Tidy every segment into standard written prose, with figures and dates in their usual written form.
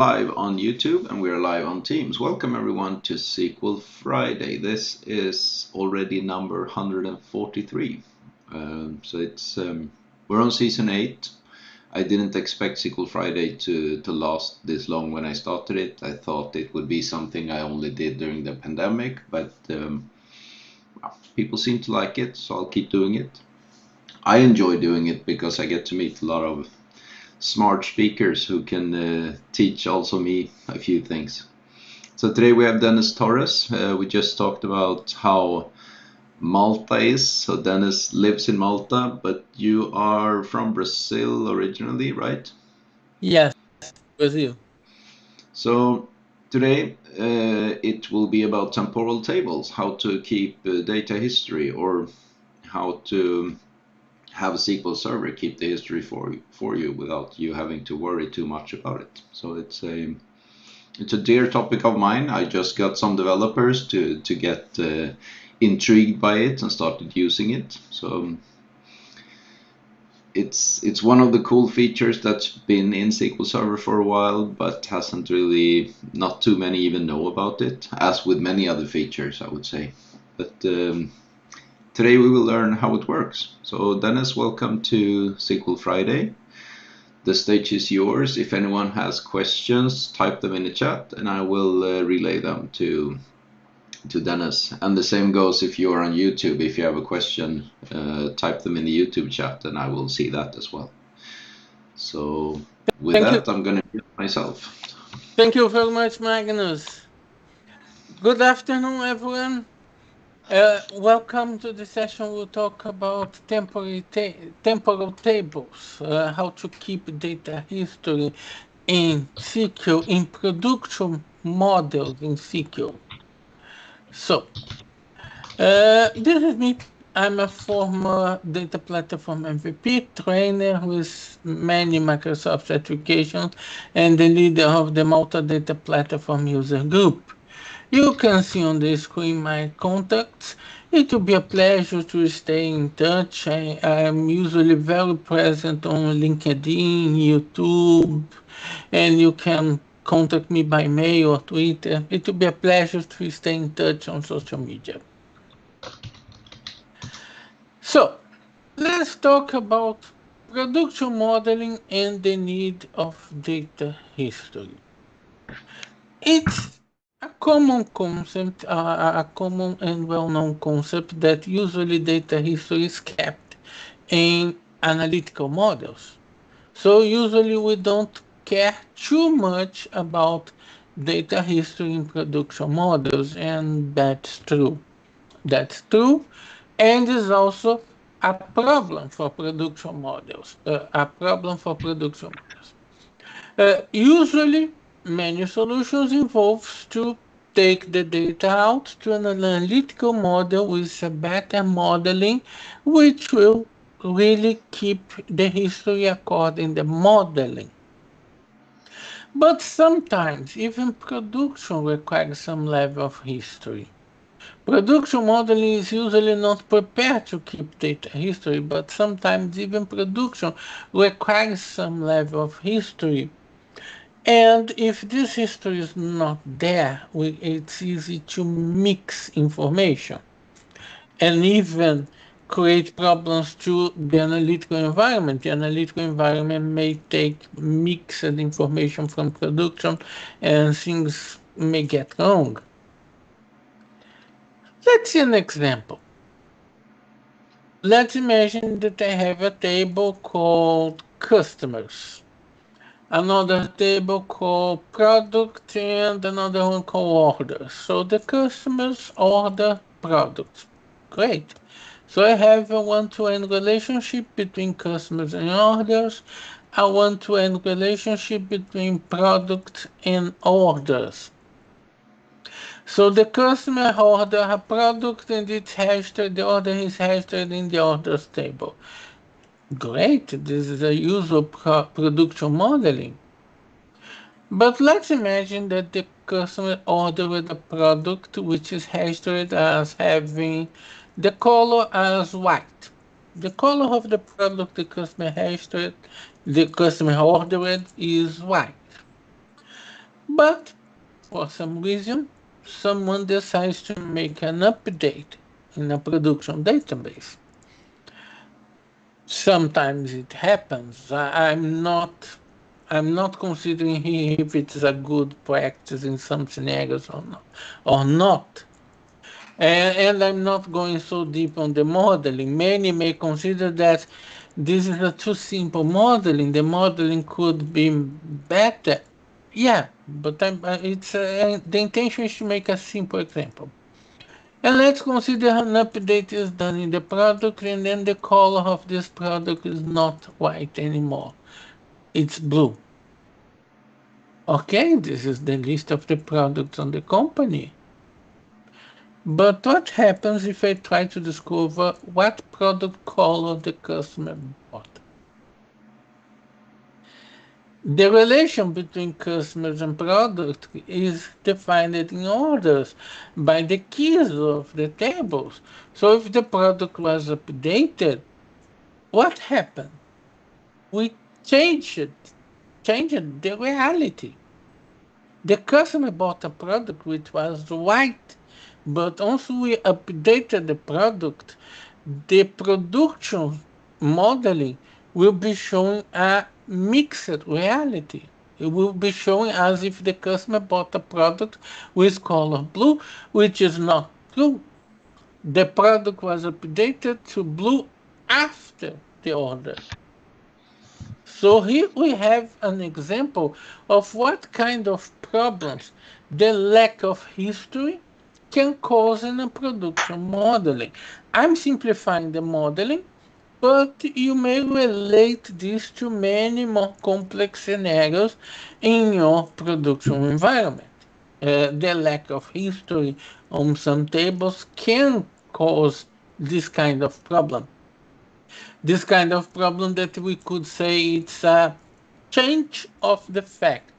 Live on YouTube and we are live on Teams. Welcome everyone to SQL Friday. This is already number 143. We're on season 8. I didn't expect SQL Friday to last this long when I started it. I thought it would be something I only did during the pandemic, but people seem to like it, so I'll keep doing it. I enjoy doing it because I get to meet a lot of smart speakers who can teach also me a few things. So today we have Dennis Torres. We just talked about how Malta is. So Dennis lives in Malta, but you are from Brazil originally, right? Yes, Brazil. So today it will be about temporal tables, how to keep data history, or how to have a SQL Server keep the history for you without you having to worry too much about it. So it's a dear topic of mine. I just got some developers to get intrigued by it and started using it. So it's one of the cool features that's been in SQL Server for a while, but hasn't really, not too many even know about it, as with many other features, I would say. But today we will learn how it works. So Dennis, welcome to SQL Friday. The stage is yours. If anyone has questions, type them in the chat and I will relay them to Dennis. And the same goes if you're on YouTube. If you have a question, type them in the YouTube chat and I will see that as well. So with that, I'm going to mute myself. Thank you very much, Magnus. Good afternoon, everyone. Welcome to the session. We'll talk about temporal tables, how to keep data history in SQL, in production models in SQL. So, this is me. I'm a former data platform MVP trainer with many Microsoft certifications and the leader of the Malta Data Platform User Group. You can see on the screen my contacts. It will be a pleasure to stay in touch. I'm usually very present on LinkedIn, YouTube, and you can contact me by mail or Twitter. It will be a pleasure to stay in touch on social media. So, let's talk about production modeling and the need of data history. It's a common concept, a common and well-known concept that usually data history is kept in analytical models. So usually we don't care too much about data history in production models, and that's true. That's true, and is also a problem for production models. Usually, many solutions involves to take the data out to an analytical model with a better modeling, which will really keep the history according to the modeling. But sometimes even production requires some level of history. Production modeling is usually not prepared to keep data history, but sometimes even production requires some level of history. And if this history is not there, it's easy to mix information and even create problems to the analytical environment. The analytical environment may take mixed information from production and things may get wrong. Let's see an example. Let's imagine that I have a table called customers, another table called product, and another one called orders. So the customers order products. Great. So I have a one-to-one relationship between customers and orders, a one-to-one relationship between product and orders. So the customer order a product and it's registered, the order is registered in the orders table. Great, this is a usual production modeling. But let's imagine that the customer ordered a product which is registered as having the color as white. The color of the product the customer registered, the customer ordered is white. But for some reason, someone decides to make an update in a production database. Sometimes it happens. I'm not considering here if it's a good practice in some scenarios or not. And I'm not going so deep on the modeling. Many may consider that this is a too simple modeling. The modeling could be better. Yeah, but the intention is to make a simple example. And let's consider an update is done in the product, and then the color of this product is not white anymore. It's blue. Okay, this is the list of the products on the company. But what happens if I try to discover what product color the customer bought? The relation between customers and product is defined in orders by the keys of the tables. So if the product was updated, what happened? We changed the reality. The customer bought a product which was white, but once we updated the product, the production modeling will be showing a mixed reality. It will be showing as if the customer bought a product with color blue, which is not true. The product was updated to blue after the order. So here we have an example of what kind of problems the lack of history can cause in a production modeling. I'm simplifying the modeling, but you may relate this to many more complex scenarios in your production environment. The lack of history on some tables can cause this kind of problem. This kind of problem that we could say it's a change of the fact,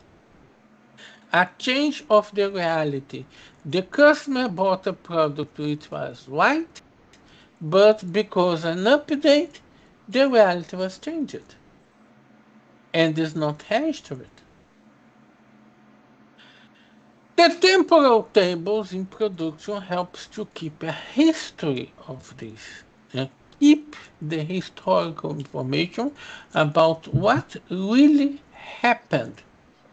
a change of the reality. The customer bought a product which was white, but because an update, the reality was changed and is not hashed to it. The temporal tables in production helps to keep a history of this. Keep the historical information about what really happened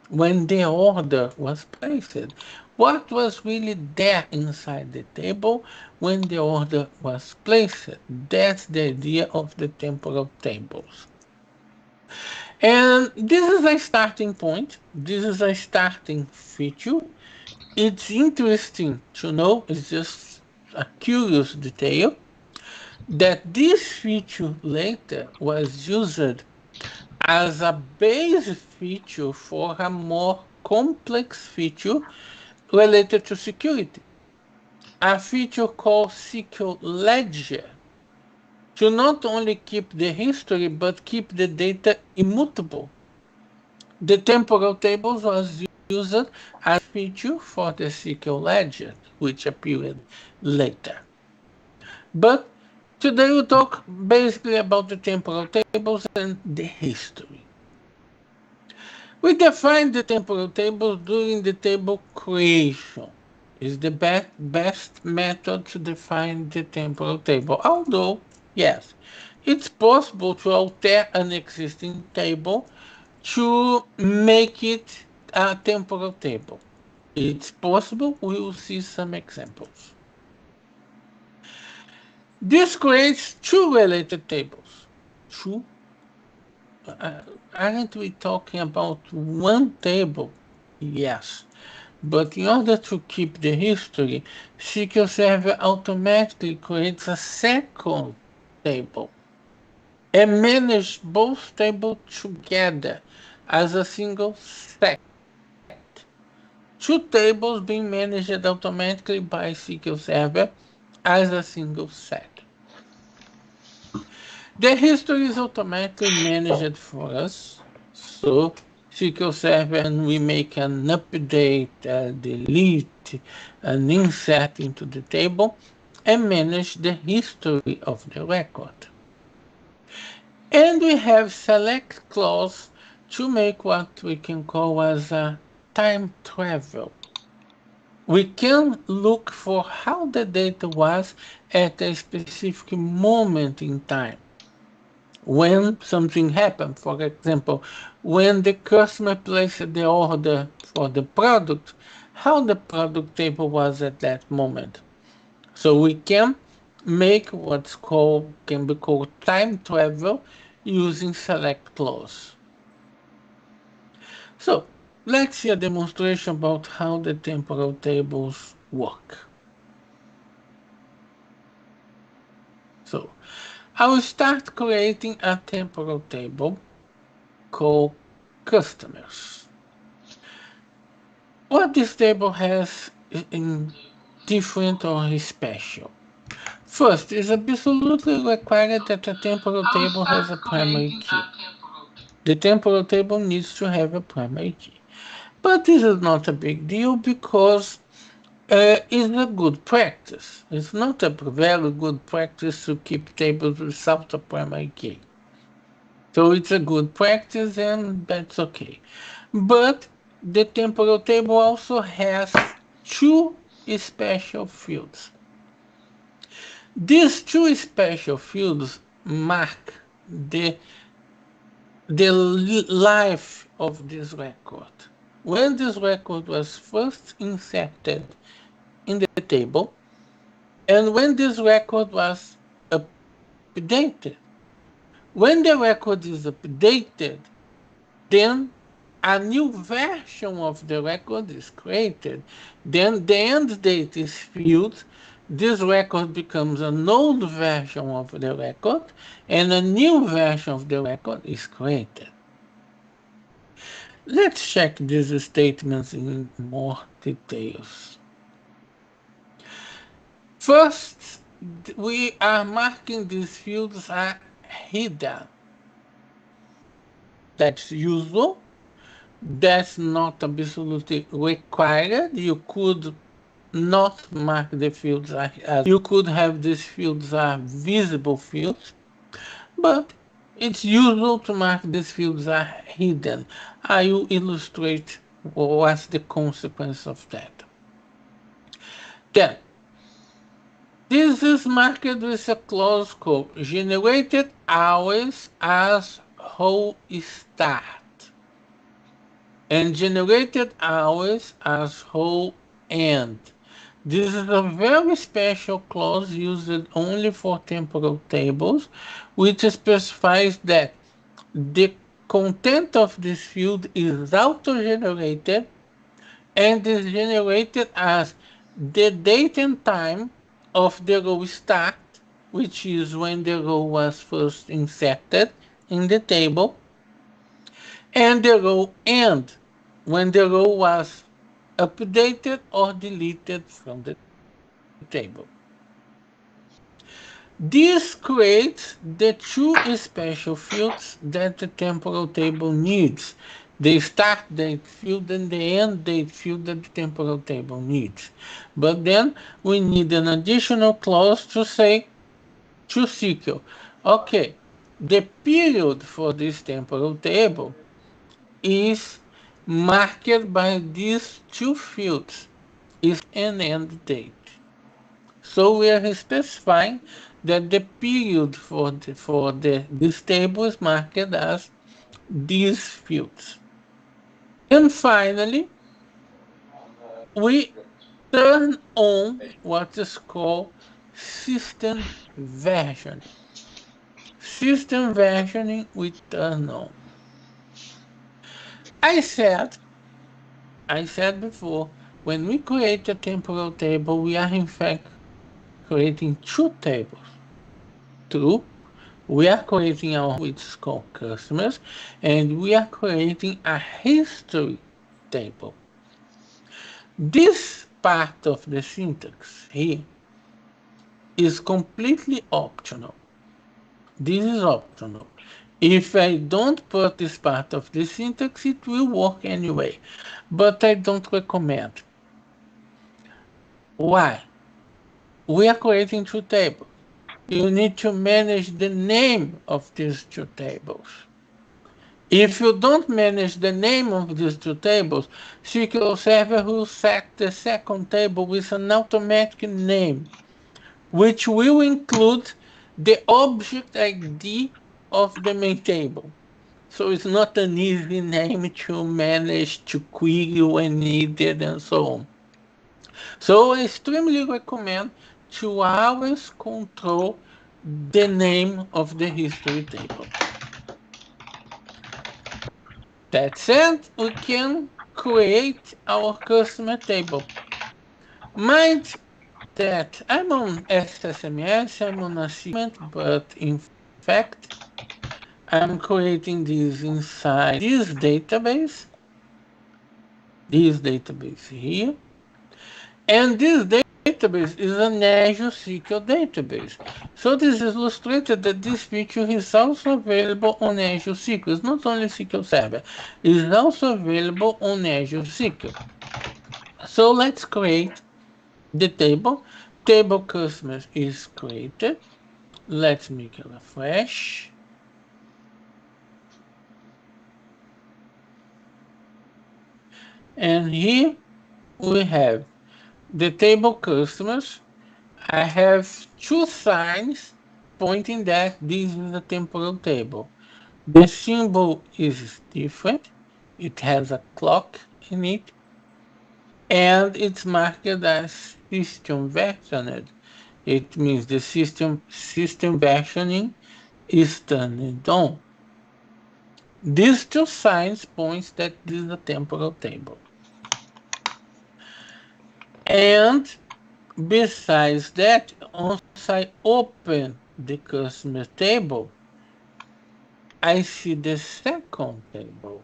when the order was placed. What was really there inside the table when the order was placed? That's the idea of the temporal tables. And this is a starting point. This is a starting feature. It's interesting to know, it's just a curious detail, that this feature later was used as a base feature for a more complex feature related to security, a feature called SQL Ledger, to not only keep the history but keep the data immutable. The temporal tables was used as a feature for the SQL Ledger, which appeared later. But today we'll talk basically about the temporal tables and the history. We define the temporal tables during the table creation. Is the best method to define the temporal table. Although, yes, it's possible to alter an existing table to make it a temporal table. It's possible. We will see some examples. This creates two related tables. Two. Aren't we talking about one table? Yes. But in order to keep the history, SQL Server automatically creates a second table and manages both tables together as a single set. Two tables being managed automatically by SQL Server as a single set. The history is automatically managed for us. So SQL Server, and we make an update, delete, an insert into the table, and manage the history of the record. And we have select clause to make what we can call as a time travel. We can look for how the data was at a specific moment in time when something happened. For example, when the customer placed the order for the product, how the product table was at that moment. So we can make what's called can be called time travel using select clause. So let's see a demonstration about how the temporal tables work. So I will start creating a temporal table called customers. What this table has in different or special. First, it's absolutely required that a temporal table has a primary key. The temporal table needs to have a primary key. But this is not a big deal because it's a good practice. It's not a very good practice to keep tables without a primary key. So it's a good practice and that's okay. But the temporal table also has two special fields. These two special fields mark the life of this record. When this record was first inserted in the table and when this record was updated. When the record is updated, then a new version of the record is created. Then the end date is filled. This record becomes an old version of the record, and a new version of the record is created. Let's check these statements in more details. First, we are marking these fields as hidden. That's usual. That's not absolutely required. You could not mark the fields as you could have these fields as visible fields, but it's usual to mark these fields as hidden. I will illustrate what's the consequence of that. Then, this is marked with a clause called generated hours as whole start and generated hours as whole end. This is a very special clause used only for temporal tables, which specifies that the content of this field is auto-generated and is generated as the date and time of the row start, which is when the row was first inserted in the table, and the row end, when the row was updated or deleted from the table. This creates the two special fields that the temporal table needs. The start date field and the end date field that the temporal table needs. But then we need an additional clause to say to SQL, okay, the period for this temporal table is marked by these two fields, start and end date. So we are specifying that the period for this table is marked as these fields. And finally, we turn on what is called system versioning. System versioning we turn on. I said, I said before, when we create a temporal table, we are in fact creating two tables. True, we are creating our which is called customers, and we are creating a history table. This part of the syntax here is completely optional. This is optional. If I don't put this part of the syntax, it will work anyway, but I don't recommend. Why? We are creating two tables. You need to manage the name of these two tables. If you don't manage the name of these two tables, SQL Server will set the second table with an automatic name, which will include the object ID of the main table. So it's not an easy name to manage, to query when needed, and so on. So I extremely recommend to always control the name of the history table. That said, we can create our customer table. Mind that I'm on SSMS, I'm on a segment, but in fact, I'm creating this inside this database here, and this database is an Azure SQL database. So this is illustrated that this feature is also available on Azure SQL. It's not only SQL Server, it's also available on Azure SQL. So let's create the table. Table customers is created. Let's make a refresh. And here we have the table customers. I have two signs pointing that this is a temporal table. The symbol is different. It has a clock in it, and it's marked as system versioned. It means the system versioning is turned on. These two signs points that this is a temporal table. And besides that, once I open the customer table, I see the second table.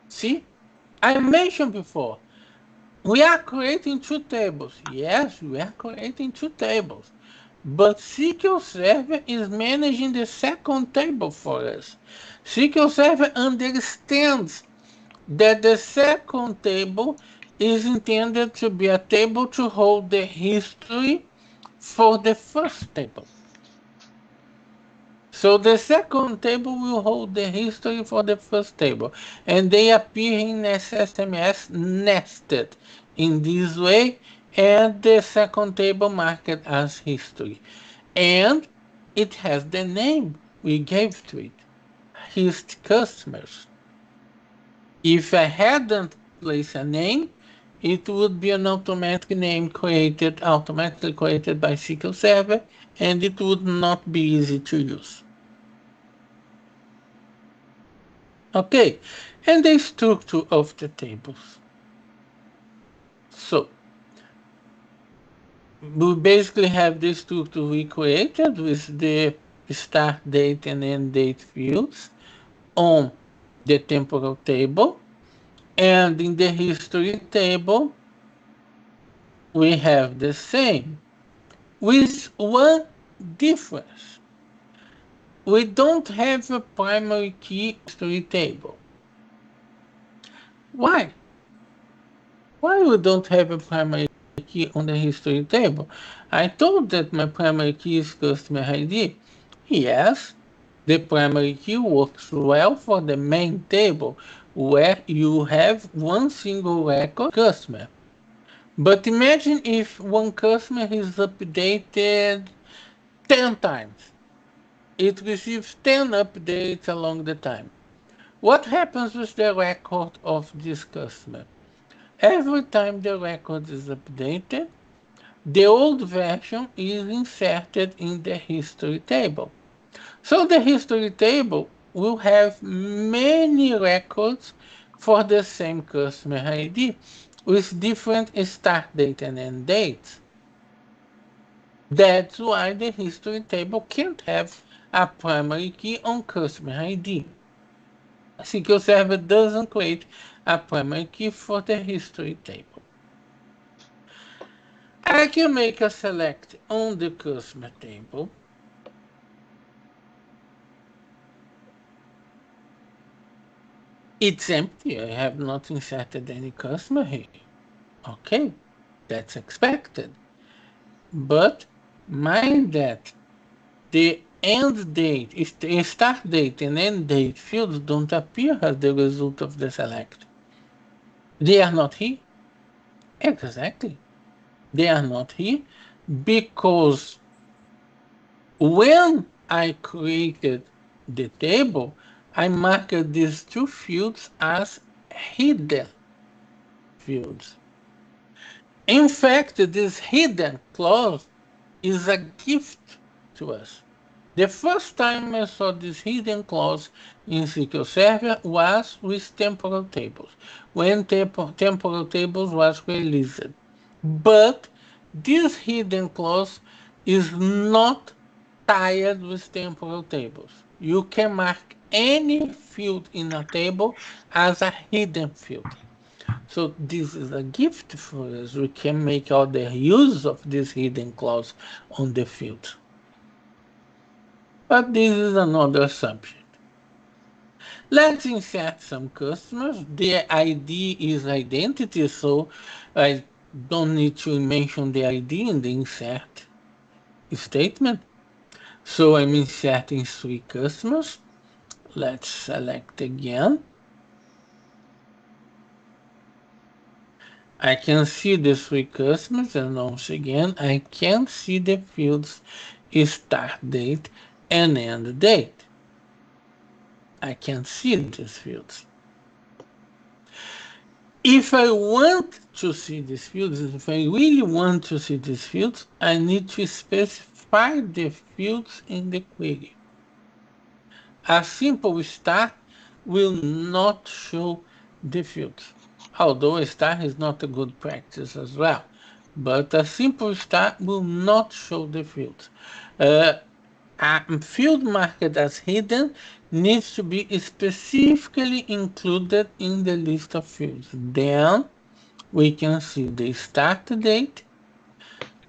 See, I mentioned before, we are creating two tables. Yes, we are creating two tables. But SQL Server is managing the second table for us. SQL Server understands that the second table is intended to be a table to hold the history for the first table. So the second table will hold the history for the first table, and they appear in SSMS nested in this way, and the second table marked as history. And it has the name we gave to it, hist customers. If I hadn't placed a name, it would be an automatic name created, automatically created by SQL Server, and it would not be easy to use. Okay, and the structure of the tables. So we basically have the structure we created with the start date and end date fields on the temporal table. And in the history table, we have the same, with one difference. We don't have a primary key history table. Why? Why we don't have a primary key on the history table? I told that my primary key is customer ID. Yes, the primary key works well for the main table where you have one single record customer. But imagine if one customer is updated 10 times. It receives 10 updates along the time. What happens with the record of this customer? Every time the record is updated, the old version is inserted in the history table. So the history table will have many records for the same customer ID with different start date and end dates. That's why the history table can't have a primary key on customer ID. SQL Server doesn't create a primary key for the history table. I can make a select on the customer table. It's empty. I have not inserted any customer here. Okay, that's expected. But mind that the end date, start date and end date fields don't appear as the result of the select. They are not here. Exactly. They are not here because when I created the table, I marked these two fields as hidden fields. In fact, this hidden clause is a gift to us. The first time I saw this hidden clause in SQL Server was with temporal tables, when temporal tables was released. But this hidden clause is not tied with temporal tables. You can mark any field in a table as a hidden field. So this is a gift for us. We can make other use of this hidden clause on the field. But this is another subject. Let's insert some customers. The ID is identity, so I don't need to mention the ID in the insert statement. So I'm inserting three customers. Let's select again. I can see the three customers, and once again, I can see the fields start date and end date. I can see these fields. If I want to see these fields, if I really want to see these fields, I need to specify the fields in the query. A simple star will not show the fields, although a star is not a good practice as well. But a simple star will not show the fields. A field marked as hidden needs to be specifically included in the list of fields. Then we can see the start date.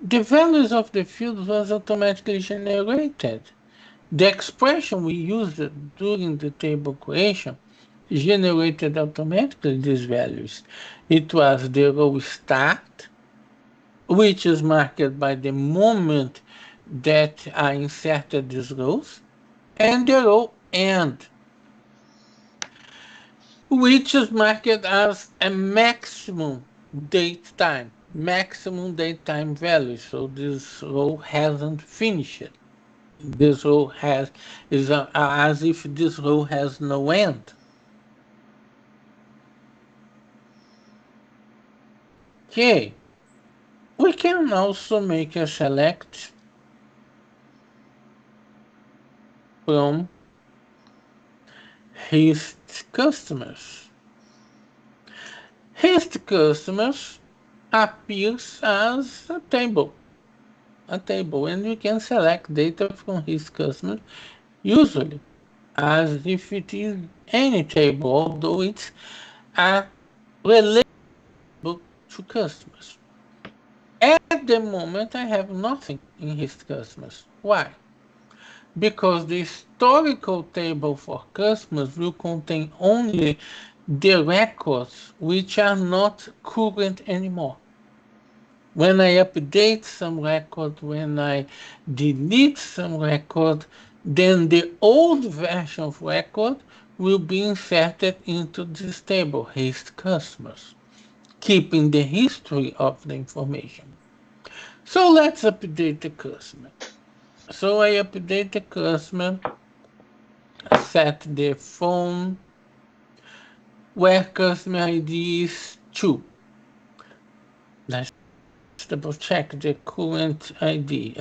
The values of the fields was automatically generated. The expression we used during the table creation generated automatically these values. It was the row start, which is marked by the moment that I inserted these rows, and the row end, which is marked as a maximum date time value. So this row hasn't finished. This row is as if this row has no end. Okay, we can also make a select from his customers. His customers appears as a table, and we can select data from his customers usually as if it is any table, although it's a relatable to customers. At the moment, I have nothing in his customers. Why? Because the historical table for customers will contain only the records which are not current anymore. When I update some record, when I delete some record, then the old version of record will be inserted into this table, his customers, keeping the history of the information. So let's update the customer. So I update the customer, set the phone where customer ID is 2. Let's double check the current ID.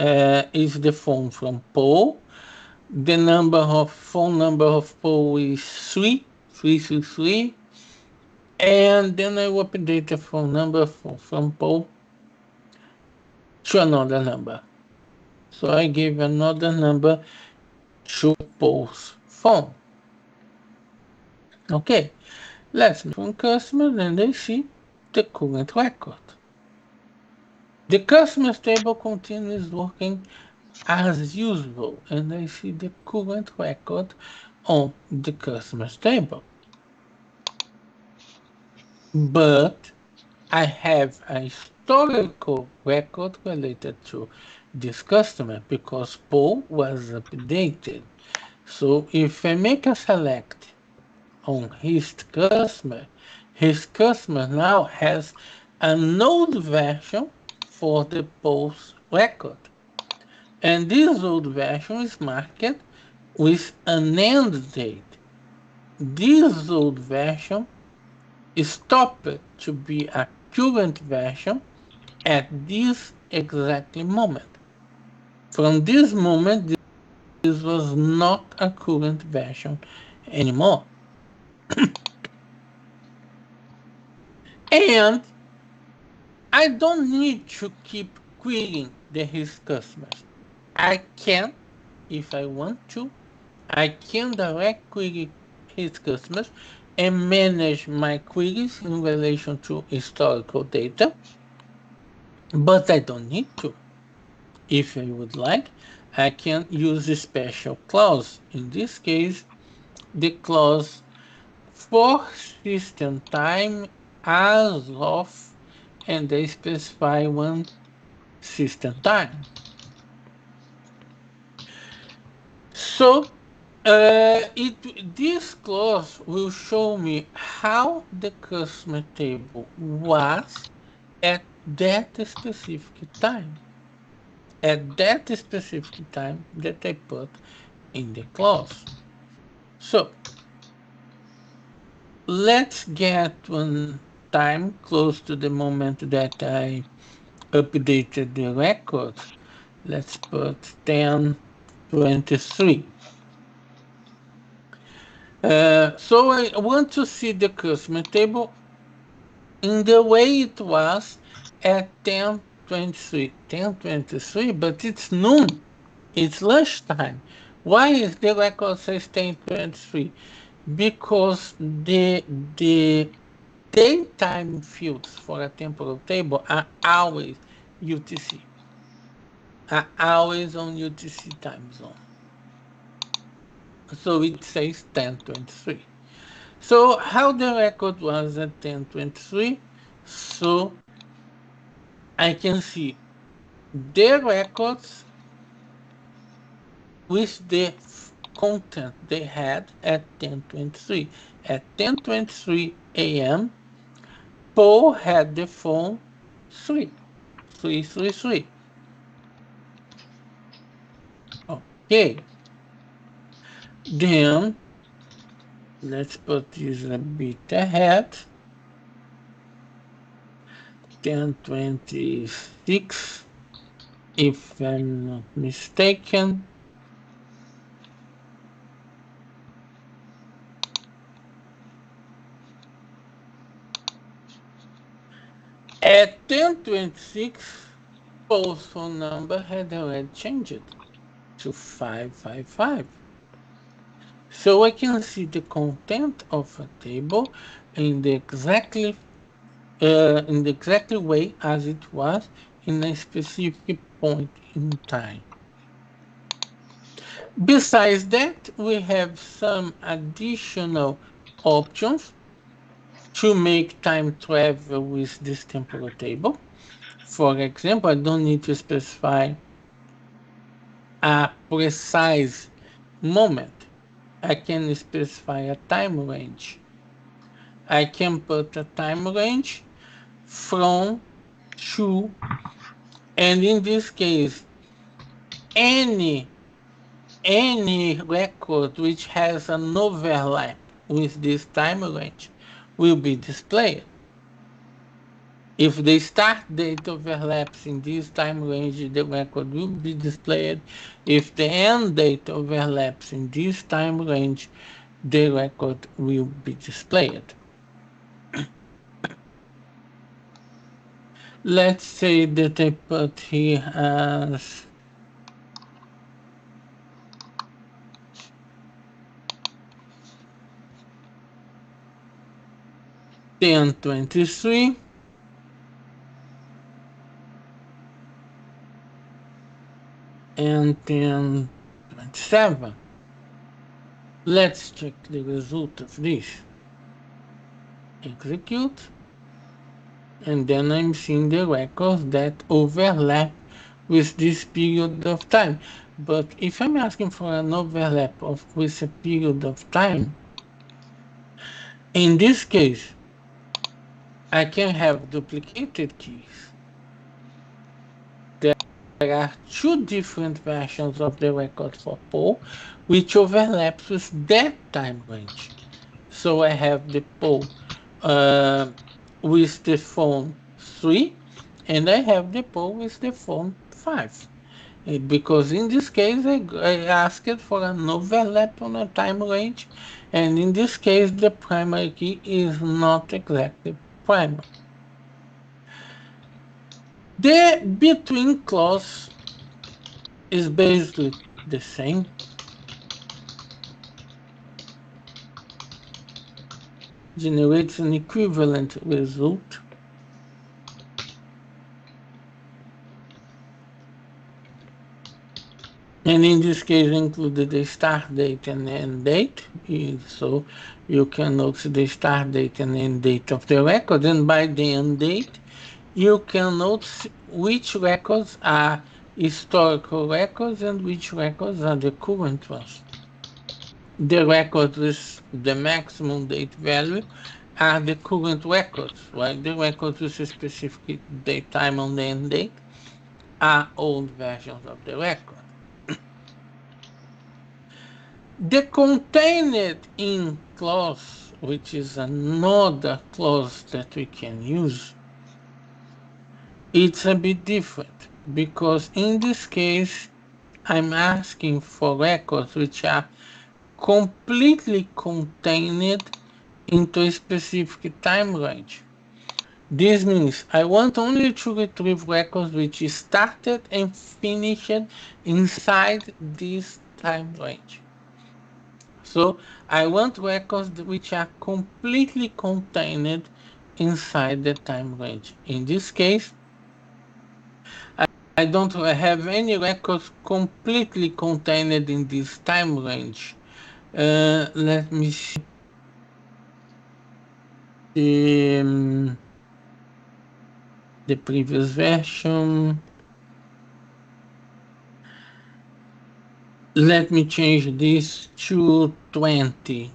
Is the phone from Paul. The phone number of Paul is 333. And then I will update the phone number from Paul to another number. So I gave another number to Paul's phone. Okay, let's move from customer, and they see the current record. The customers table continues working as usual, and I see the current record on the customers table. But I have a historical record related to this customer because Paul was updated. So if I make a select on his customer now has an old version for the Paul's record. And this old version is marked with an end date. This old version stopped to be a current version at this exactly moment. From this moment, this was not a current version anymore. And I don't need to keep querying his customers. I can, if I want to, I can direct query his customers and manage my queries in relation to historical data, but I don't need to. If I would like, I can use a special clause. In this case, the clause for system time as of, and they specify one system time. So this clause will show me how the customer table was at that specific time. At that specific time that I put in the clause. So let's get one time close to the moment that I updated the record. Let's put 1023. So I want to see the customer table in the way it was at 10:23. 10:23, but it's noon. It's lunchtime. Why is the record says 10:23? Because the daytime fields for a temporal table are always UTC, are always on UTC time zone. So it says 10:23. So how the record was at 10:23? So I can see the records with the content they had at 10:23. At 10:23 a.m., Paul had the phone 3. Okay, then let's put this a bit ahead. 10:26, if I'm not mistaken. At 10:26, Paul's phone number had already changed to 555. So I can see the content of a table in the exactly way as it was in a specific point in time. Besides that, we have some additional options to make time travel with this temporal table. For example, I don't need to specify a precise moment. I can specify a time range. I can put a time range from to, and in this case, any record which has an overlap with this time range will be displayed. If the start date overlaps in this time range, the record will be displayed. If the end date overlaps in this time range, the record will be displayed. Let's say that I put here as 10:23 and 10:27. Let's check the result of this. Execute, and then I'm seeing the records that overlap with this period of time. But if I'm asking for an overlap of with a period of time, in this case, I can have duplicated keys. There are two different versions of the record for Paul, which overlaps with that time range. So I have the Paul uh, with the phone 3, and I have the Paul with the phone 5. Because in this case, I asked for an overlap on a time range, and in this case, the primary key is not exactly primary. The between clause is basically the same, generates an equivalent result. And in this case, included the start date and end date. So you can note the start date and end date of the record. And by the end date, you can note which records are historical records and which records are the current ones. The records with the maximum date value are the current records, right? The records with a specific date time on the end date are old versions of the record. The contained in clause, which is another clause that we can use, it's a bit different because in this case, I'm asking for records which are completely contained into a specific time range. This means I want only to retrieve records which started and finished inside this time range. So I want records which are completely contained inside the time range. In this case, I don't have any records completely contained in this time range. Let me see the previous version. Let me change this to 20.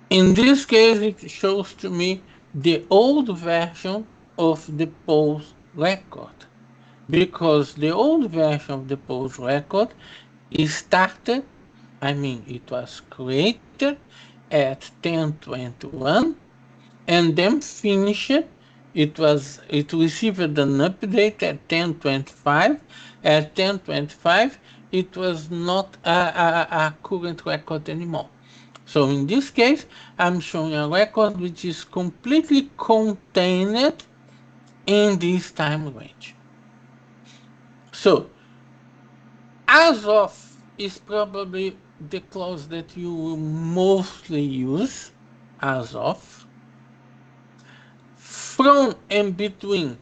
In this case, it shows to me the old version of the post record because the old version of the post record is started, I mean, it was created at 10:21 and then finished. It received an update at 10:25. At 10:25, it was not a current record anymore. So in this case, I'm showing a record which is completely contained in this time range. So as of is probably the clause that you will mostly use, as of. From and between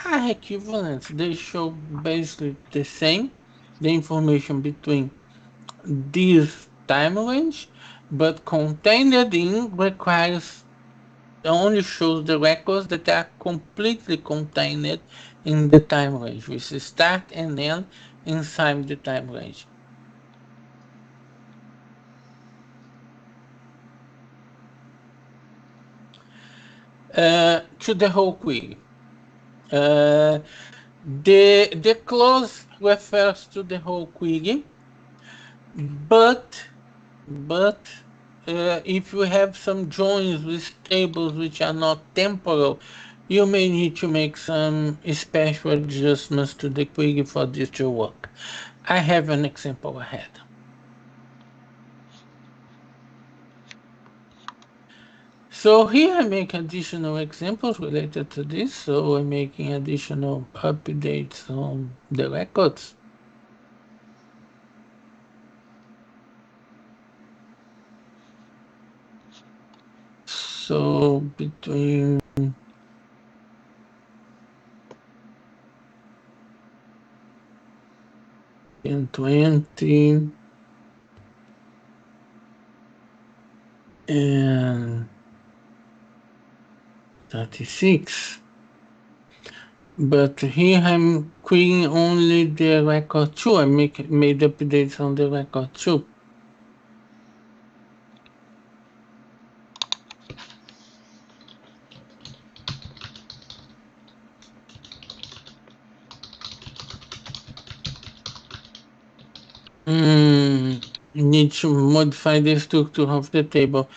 are equivalent. They show basically the same, the information between this time range, but contained in requires only shows the records that are completely contained in the time range, which is start and end inside the time range. To the whole query. The clause refers to the whole query, but if you have some joins with tables which are not temporal, you may need to make some special adjustments to the query for this to work. I have an example ahead. So here I make additional examples related to this. So I'm making additional updates on the records. So between and 20 and 36. But here I'm querying only the record 2. I made updates on the record 2. Need to modify the structure of the table.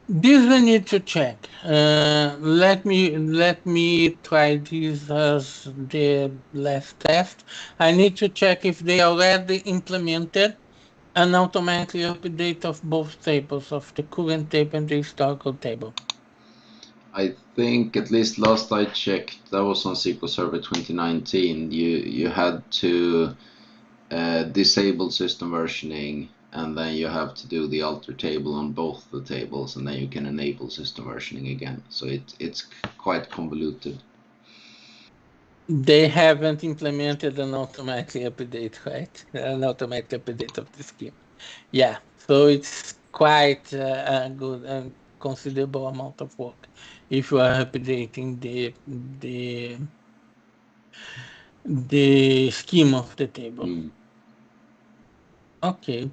This we need to check. Let me try this as the last test. I need to check if they already implemented an automatic update of both tables, of the current table and the historical table. I think at least last I checked, that was on SQL Server 2019. You had to disable system versioning, and then you have to do the alter table on both the tables, and then you can enable system versioning again. So it's quite convoluted. They haven't implemented an automatic update, right? An automatic update of the scheme. Yeah, so it's quite a good and considerable amount of work if you are updating the scheme of the table. Mm. Okay.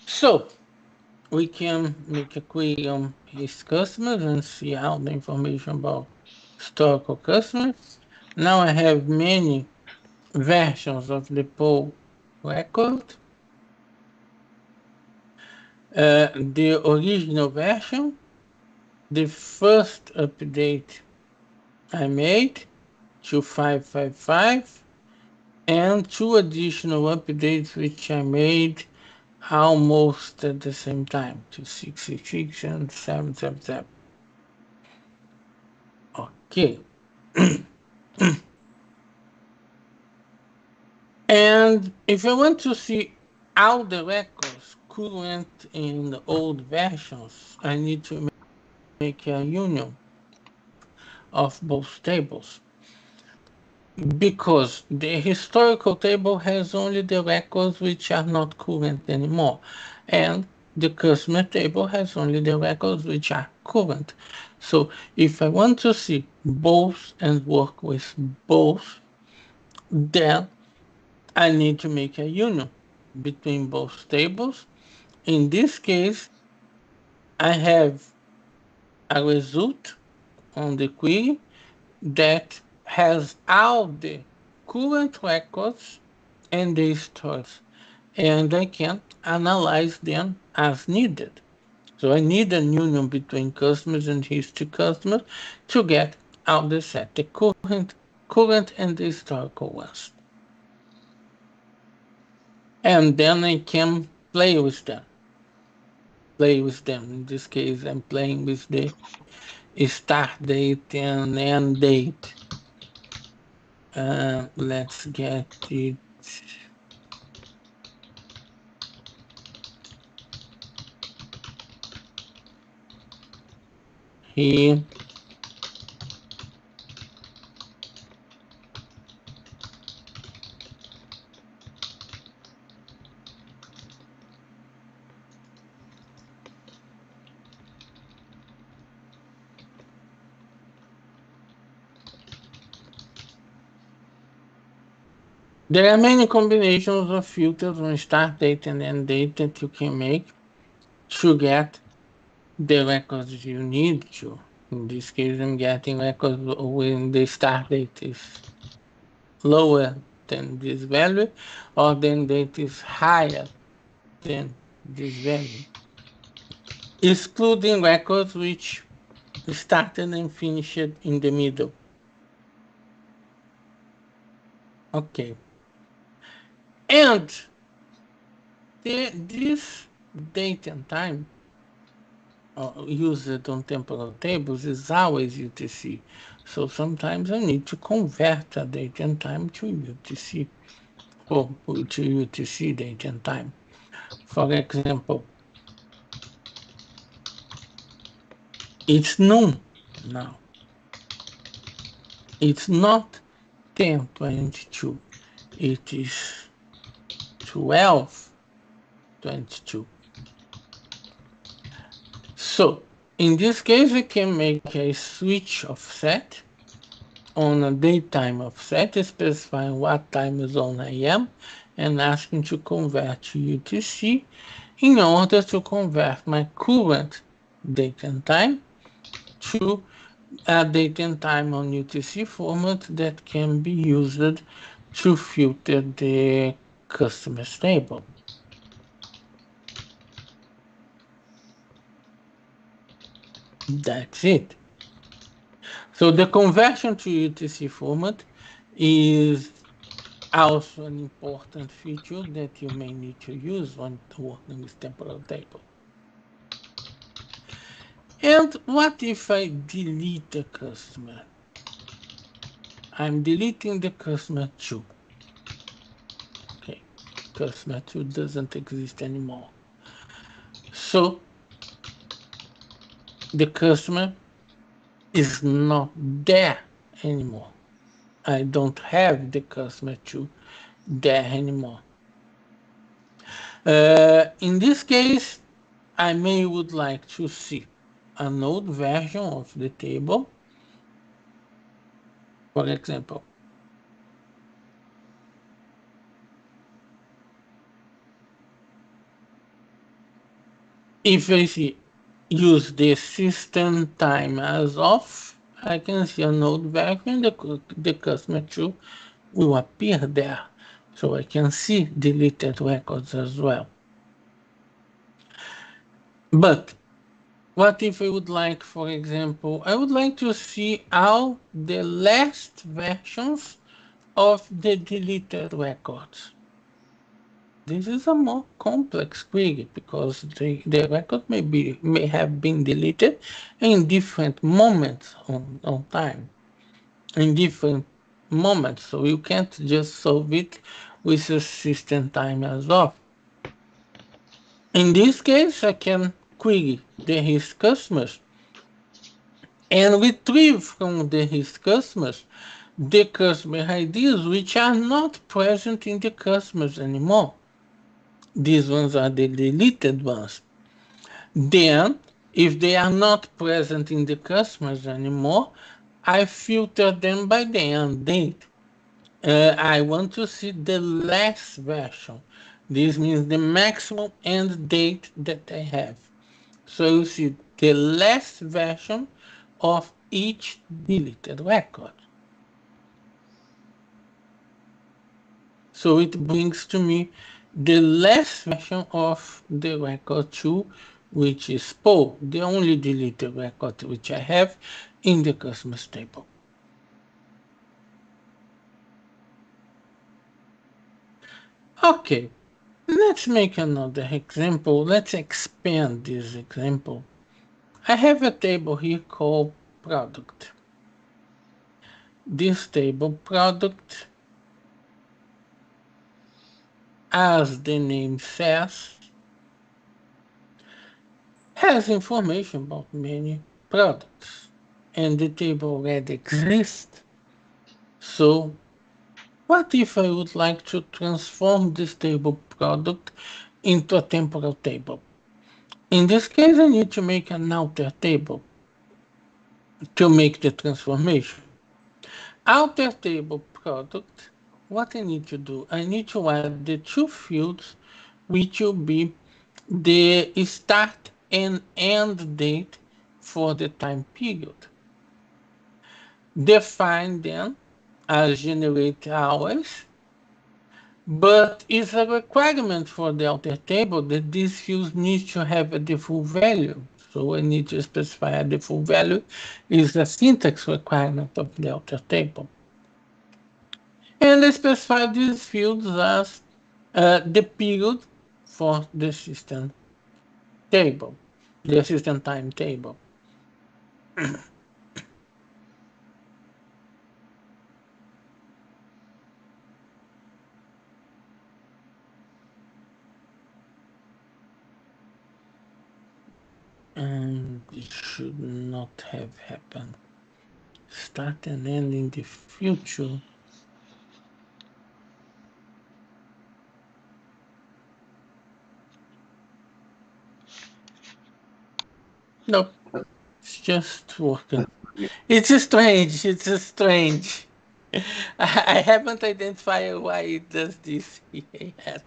So we can make a query on his customers and see all the information about historical customers. Now I have many versions of the poll record. The original version, the first update I made, 2555, and two additional updates which I made almost at the same time, 266 and 777. Okay. And if I want to see all the records current in the old versions, I need to make a union of both tables, because the historical table has only the records which are not current anymore, and the customer table has only the records which are current. So if I want to see both and work with both, then I need to make a union between both tables. In this case, I have a result on the query that has all the current records and the historics, and I can analyze them as needed. So I need a union between customers and history customers to get all the set, the current and the historical ones. And then I can play with them. In this case, I'm playing with the start date and end date. Let's get it here. There are many combinations of filters on start date and end date that you can make to get the records you need to. In this case, I'm getting records when the start date is lower than this value, or then date is higher than this value, excluding records which started and finished in the middle. Okay. And this date and time used on temporal tables is always UTC. So sometimes I need to convert a date and time to UTC, or to UTC date and time. For example, it's noon now. It's not 10:22. It is 12:22. So In this case, we can make a switch offset on a datetime offset, specifying what time zone I am and asking to convert to UTC in order to convert my current date and time to a date and time on UTC format that can be used to filter the customers table. That's it. So the conversion to UTC format is also an important feature that you may need to use when working with temporal table. And what if I delete the customer? I'm deleting the customer too. Okay, customer 2 doesn't exist anymore. So the customer is not there anymore. I don't have the customer 2 there anymore. In this case, I may would like to see an old version of the table. For example, if I use the system time as off, I can see an old version, the customer 2 will appear there. So I can see deleted records as well. But what if I would like, for example, I would like to see all the last versions of the deleted records. This is a more complex query because the record may have been deleted in different moments on time, in different moments. So you can't just solve it with a system time as off. In this case, I can query the his customers and retrieve from the his customers the customer IDs which are not present in the customers anymore. These ones are the deleted ones. Then, if they are not present in the customers anymore, I filter them by the end date. I want to see the last version. This means the maximum end date that I have. So you see the last version of each deleted record. So it brings to me the last version of the record 2, which is PO, the only deleted record which I have in the customers table. Okay, let's make another example. Let's expand this example. I have a table here called product. This table product, as the name says, has information about many products, and the table already exists. So what if I would like to transform this table product into a temporal table? In this case, I need to make an outer table to make the transformation. Outer table product, what I need to do? I need to add the two fields, which will be the start and end date for the time period. Define them as generate hours, but it's a requirement for the outer table that these fields need to have a default value. So I need to specify a default value is a syntax requirement of the outer table. And I specify these fields as the period for the system table, the system time table. And it should not have happened. Start and end in the future. No. It's just working. It's strange. It's strange. I haven't identified why it does this yet.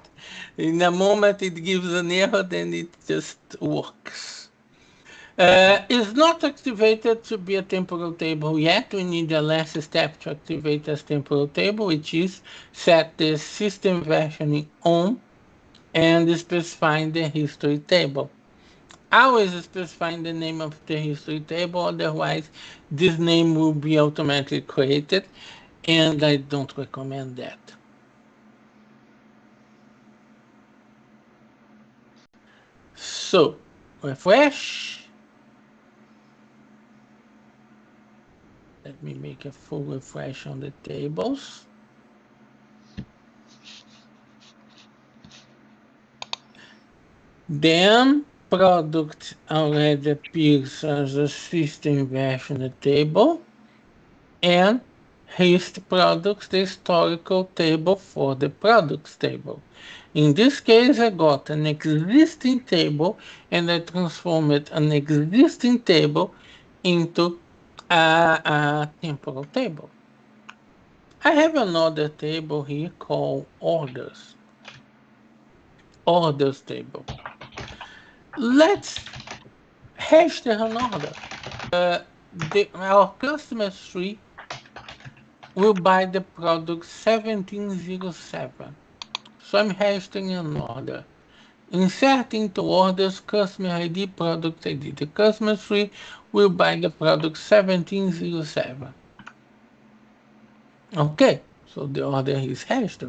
In a moment it gives an error, then it just works. It's not activated to be a temporal table yet. We need a last step to activate as temporal table, which is set the system versioning on and specifying the history table. Always specifying the name of the history table, otherwise this name will be automatically created, and I don't recommend that. So, refresh. Let me make a full refresh on the tables. Then product already appears as a system version table, and hist products, the historical table for the products table. In this case, I got an existing table and I transformed an existing table into a temporal table. I have another table here called orders. Orders table. Let's hash the order. Our customer tree will buy the product 1707. So I'm hashing an order. Inserting to orders customer ID, product ID. The customer tree will buy the product 1707. Okay, so the order is hashed.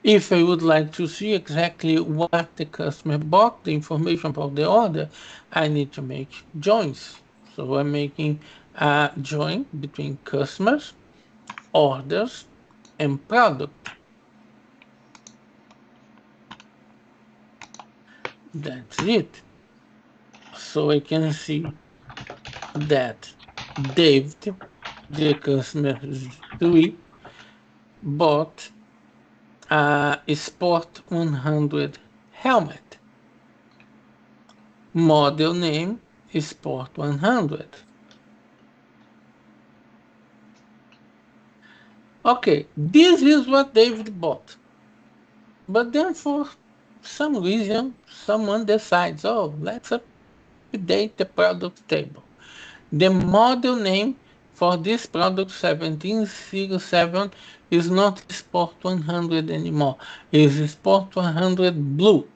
If I would like to see exactly what the customer bought, the information about the order, I need to make joins. So I'm making a join between customers, orders, and product. That's it. So I can see that David, the customer 3, bought a Sport 100 helmet. Model name is Sport 100. Okay, this is what David bought. But then for some reason, someone decides, oh, let's update the product table. The model name for this product 1707 is not Sport 100 anymore. It's Sport 100 Blue.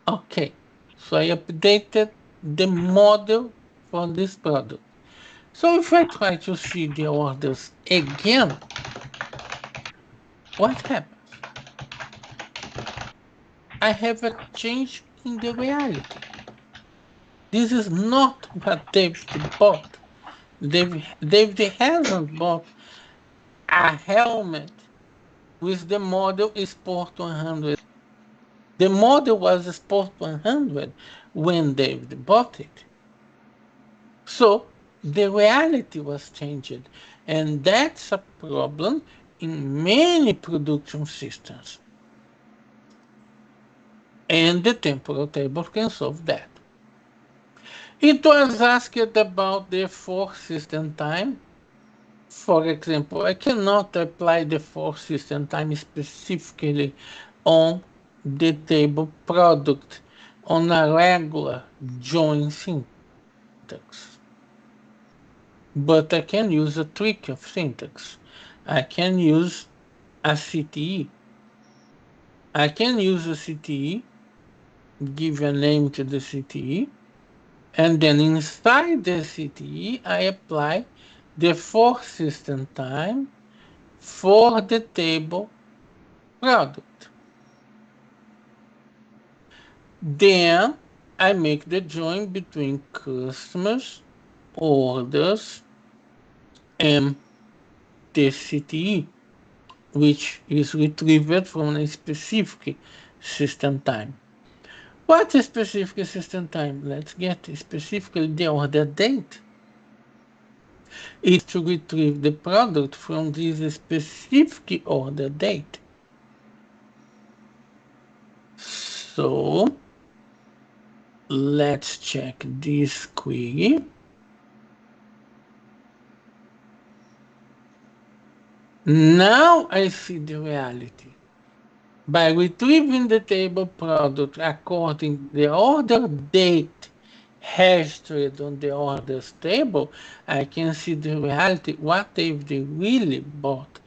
Okay, so I updated the model for this product. So if I try to see the orders again, what happens? I have a change in the reality. This is not what David bought. David hasn't bought a helmet with the model Sport 100. The model was Sport 100 when David bought it. So the reality was changed. And that's a problem in many production systems. And the temporal table can solve that. It was asked about the for system time. For example, I cannot apply the for system time specifically on the table product on a regular join syntax. But I can use a trick of syntax. I can use a CTE. I can use a CTE, give a name to the CTE, and then inside the CTE, I apply the for system time for the table product. Then I make the join between customers, orders, and the CTE, which is retrieved from a specific system time. What is specific system time? Let's get specifically the order date. It's to retrieve the product from this specific order date. So let's check this query. Now I see the reality. By retrieving the table product according to the order date hashed on the orders table, I can see the reality, what David really bought.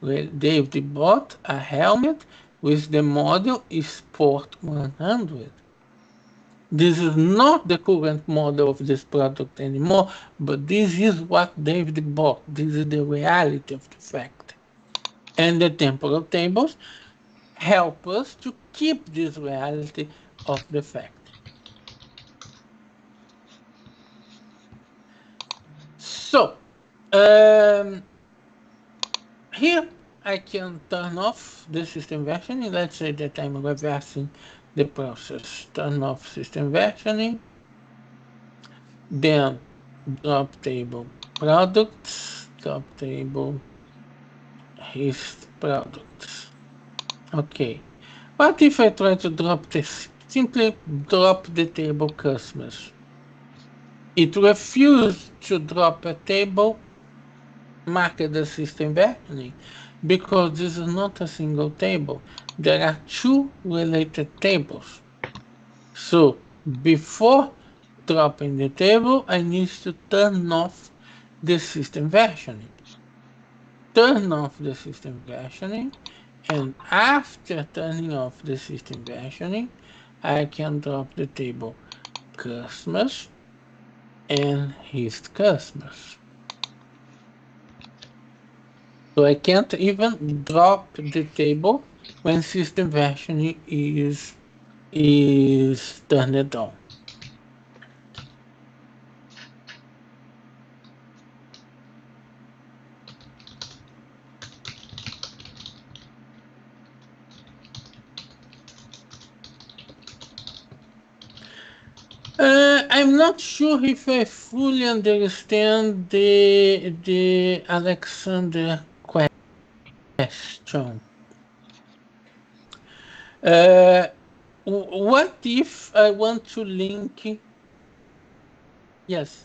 Well, David bought a helmet with the model Sport 100. This is not the current model of this product anymore, but this is what David bought. This is the reality of the fact. And the temporal tables help us to keep this reality of the fact. So, here I can turn off the system versioning. Let's say that I'm reversing the process. Turn off system versioning. Then drop table products, drop table his products. Okay. What if I try to drop this? Simply drop the table customers. It refused to drop a table marked as system versioning because this is not a single table. There are two related tables. So before dropping the table, I need to turn off the system versioning. Turn off the system versioning, and after turning off the system versioning, I can drop the table customers and his customers. So I can't even drop the table when system versioning is turned on. I'm not sure if I fully understand the Alexander question. Uh, what if I want to link? Yes,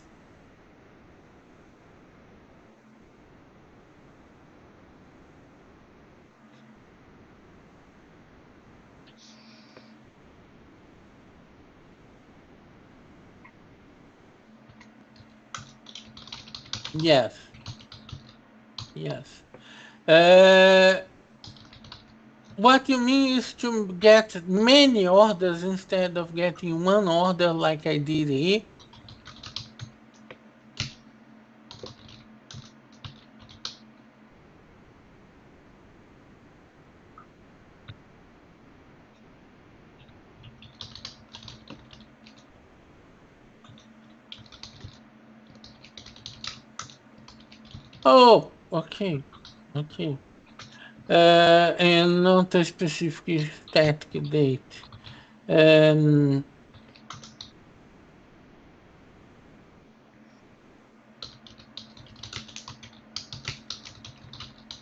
yes, yes. Uh, what you mean is to get many orders instead of getting one order like I did here. Oh, okay, okay. And not a specific static date. Um,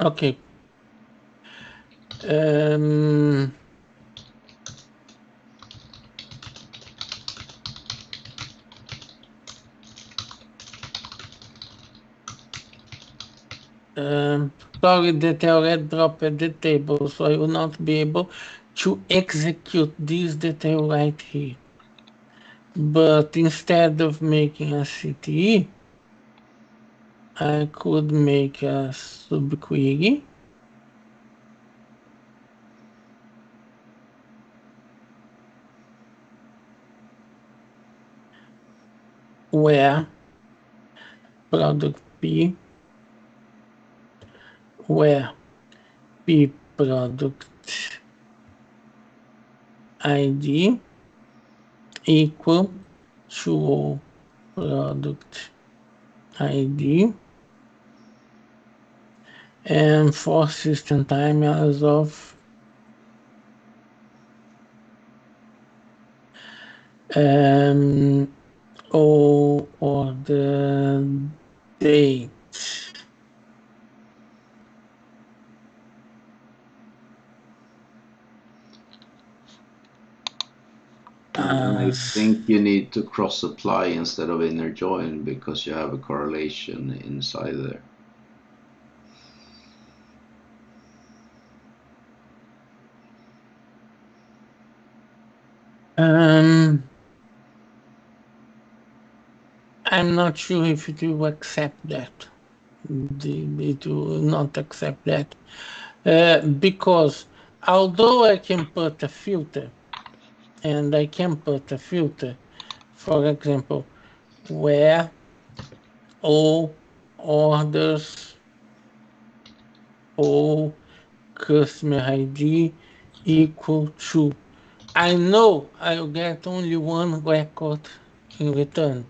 okay. Um, um, Sorry that I already dropped the table, so I will not be able to execute this detail right here. But instead of making a CTE, I could make a subquery where product P, where P product ID equal to product ID, and for system time as of um, or the date. And then I S- think you need to cross apply instead of inner join because you have a correlation inside there. um, I'm not sure if it will accept that. It will not accept that. Because although I can put a filter, and I can put a filter, for example, where all orders or customer ID equal to. I know I'll get only one record in return.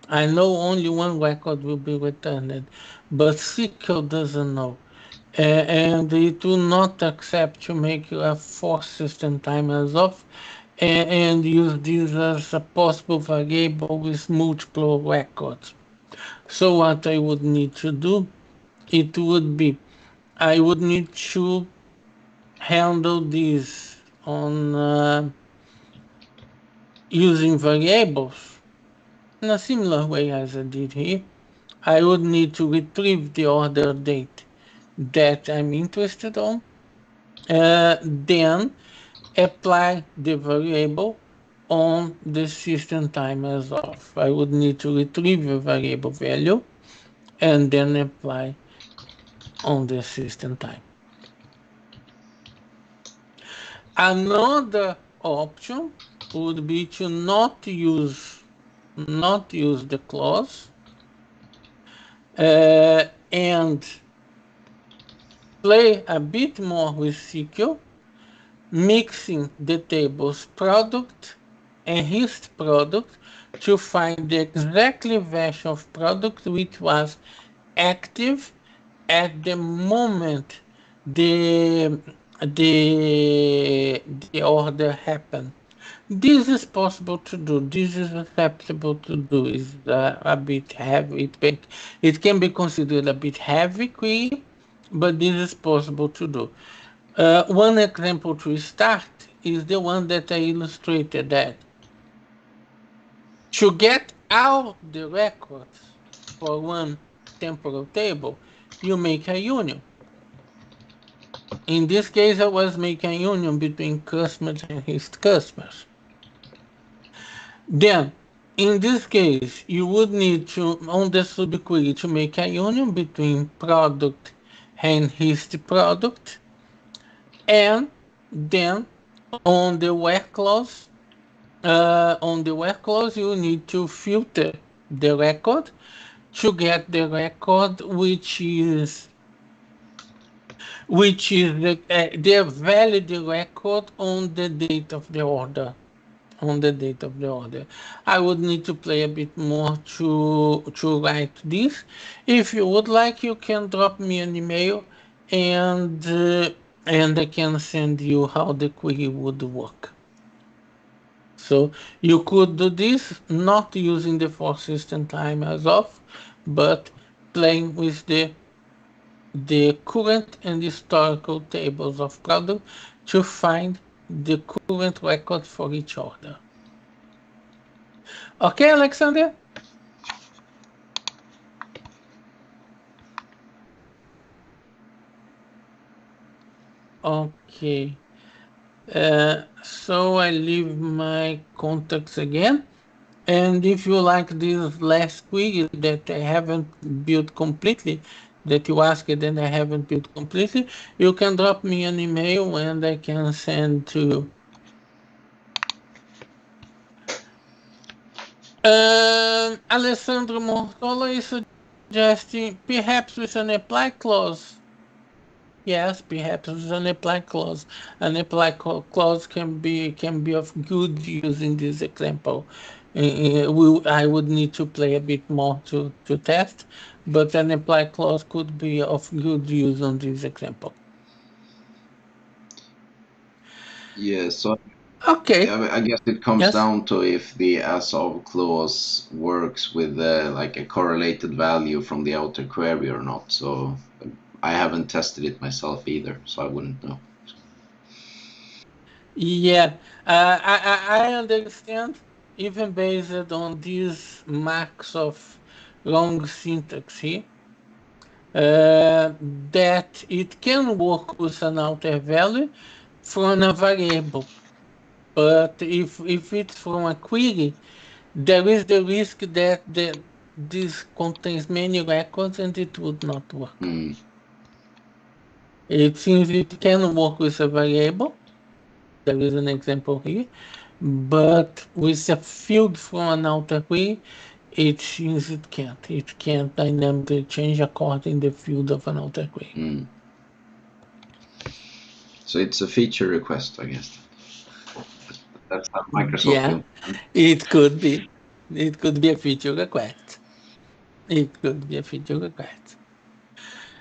I know only one record will be returned, but SQL doesn't know. And it will not accept to make a force system timers off and use this as a possible variable with multiple records. So what I would need to do, it would be, I would need to handle this on using variables in a similar way as I did here. I would need to retrieve the order date that I'm interested on, then apply the variable on the system time as of. I would need to retrieve a variable value and then apply on the system time. Another option would be to not use the clause and play a bit more with SQL, mixing the table's product and his product to find the exactly version of product which was active at the moment the the order happened. This is possible to do. This is acceptable to do. Is a bit heavy. It can be considered a bit heavy query, but this is possible to do. One example to start is the one that I illustrated that to get out the records for one temporal table, you make a union. In this case, I was making a union between customers and his customers. Then, in this case, you would need to, on the subquery, to make a union between product and his product, and then on the where clause, you need to filter the record to get the record which is the valid record on the date of the order. On the date of the order, I would need to play a bit more to write this. If you would like, you can drop me an email, and I can send you how the query would work. So you could do this not using the for system time as of, but playing with the current and historical tables of product to find the current record for each order. Okay, Alexander? Okay. So I leave my contacts again. And if you like this last query that I haven't built completely, that you asked and I haven't built completely, you can drop me an email and I can send to you. Alessandro Mortola is suggesting perhaps with an apply clause. Yes, perhaps with an apply clause. An clause can be of good use in this example. I would need to play a bit more to test, but an apply clause could be of good use on this example. Yeah, so Okay. I guess it comes Yes. down to if the as of clause works with like a correlated value from the outer query or not. So I haven't tested it myself either, so I wouldn't know. Yeah, I understand, even based on these marks of long syntax here, that it can work with an outer value from a variable. But if it's from a query, there is the risk that this contains many records and it would not work. Mm, It seems it can work with a variable. There is an example here. But with a field from an outer query, it seems it can't. It can't dynamically change according to the field of an outer query. mm. So it's a feature request, I guess. That's how Microsoft Yeah, implements. it could be. It could be a feature request. It could be a feature request.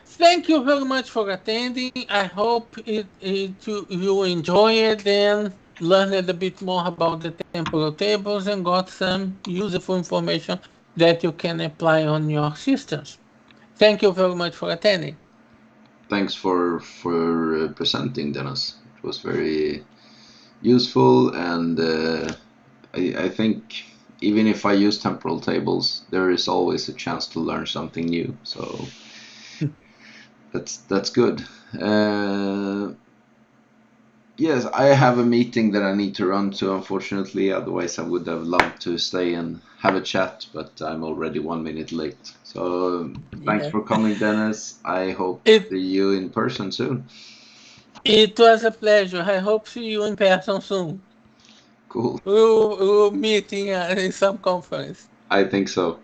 Thank you very much for attending. I hope you enjoyed and learned a bit more about the temporal tables and got some useful information that you can apply on your systems. Thank you very much for attending. Thanks for presenting, Dennis. It was very useful, and I think even if I use temporal tables, there is always a chance to learn something new. So that's good. Uh, yes, I have a meeting that I need to run to, unfortunately. Otherwise, I would have loved to stay and have a chat, but I'm already 1 minute late. So thanks Yeah. for coming, Dennis. I hope to It see you in person soon. it was a pleasure. I hope see you in person soon. Cool. We'll meet in some conference. I think so.